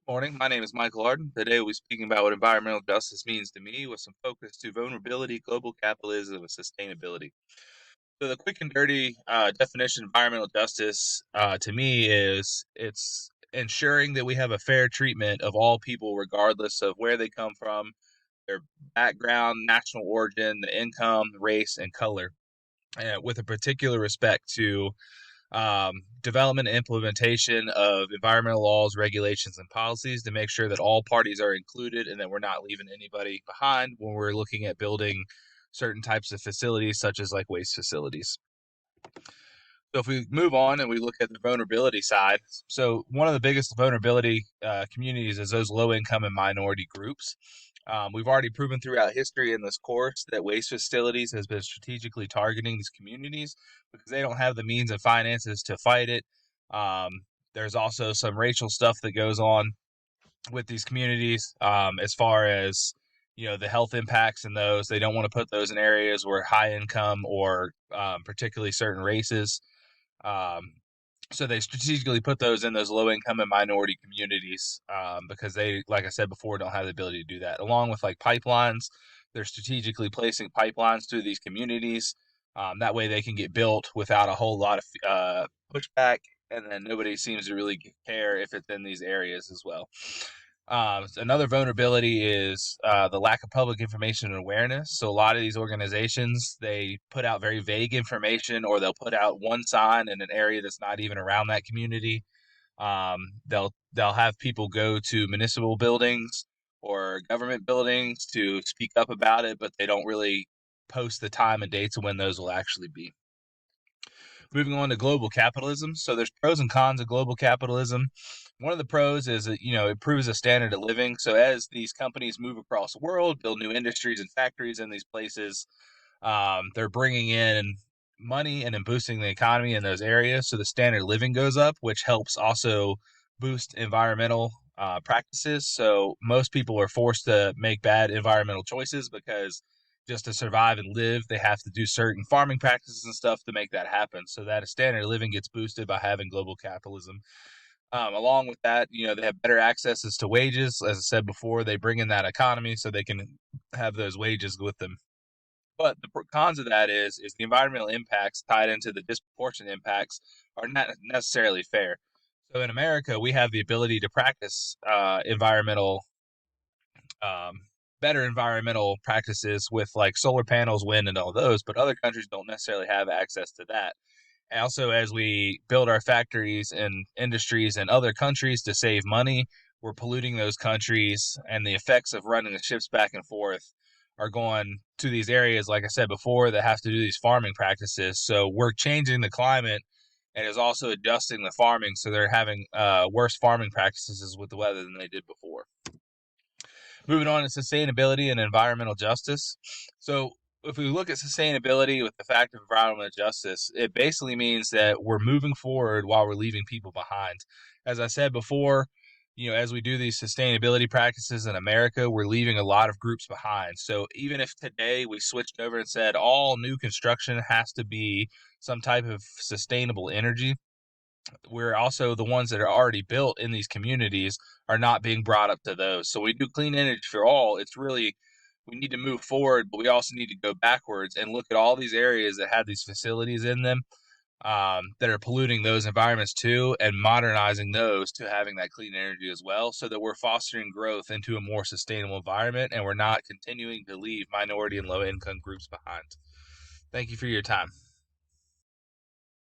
Morning. My name is Michael Arden. Today we'll be speaking about what environmental justice means to me with some focus to vulnerability, global capitalism, and sustainability. So the quick and dirty definition of environmental justice to me is it's ensuring that we have a fair treatment of all people regardless of where they come from, their background, national origin, the income, race, and color, with a particular respect to development and implementation of environmental laws, regulations, and policies to make sure that all parties are included and that we're not leaving anybody behind when we're looking at building certain types of facilities, such as like waste facilities. So if we move on and we look at the vulnerability side, so one of the biggest vulnerability communities is those low income and minority groups. We've already proven throughout history in this course that waste facilities has been strategically targeting these communities because they don't have the means and finances to fight it. Um, there's also some racial stuff that goes on with these communities, as far as the health impacts in those. They don't want to put those in areas where high income or particularly certain races, um, so they strategically put those in those low income and minority communities, because they, like I said before, don't have the ability to do that. Along with like pipelines, they're strategically placing pipelines through these communities. That way they can get built without a whole lot of pushback, and then nobody seems to really care if it's in these areas as well. Another vulnerability is the lack of public information and awareness. So a lot of these organizations, they put out very vague information, or they'll put out one sign in an area that's not even around that community. They'll have people go to municipal buildings or government buildings to speak up about it, but they don't really post the time and dates of when those will actually be. Moving on to global capitalism. So there's pros and cons of global capitalism. One of the pros is that it improves the standard of living. So as these companies move across the world, build new industries and factories in these places, they're bringing in money and then boosting the economy in those areas. So the standard of living goes up, which helps also boost environmental practices. So most people are forced to make bad environmental choices because just to survive and live, they have to do certain farming practices and stuff to make that happen. So that standard of living gets boosted by having global capitalism. Along with that, they have better accesses to wages. As I said before, they bring in that economy so they can have those wages with them. But the cons of that is the environmental impacts tied into the disproportionate impacts are not necessarily fair. So in America, we have the ability to practice um, better environmental practices with like solar panels, wind, and all those, but other countries don't necessarily have access to that. And also, as we build our factories and industries in other countries to save money, we're polluting those countries, and the effects of running the ships back and forth are going to these areas, like I said before, that have to do these farming practices. So we're changing the climate and is also adjusting the farming, so they're having worse farming practices with the weather than they did before. Moving on to sustainability and environmental justice. So, if we look at sustainability with the fact of environmental justice, it basically means that we're moving forward while we're leaving people behind. As I said before, as we do these sustainability practices in America, we're leaving a lot of groups behind. So, even if today we switched over and said all new construction has to be some type of sustainable energy, we're also the ones that are already built in these communities are not being brought up to those. So we do clean energy for all. It's really, we need to move forward, but we also need to go backwards and look at all these areas that have these facilities in them, that are polluting those environments too, and modernizing those to having that clean energy as well, so that we're fostering growth into a more sustainable environment and we're not continuing to leave minority and low income groups behind. Thank you for your time.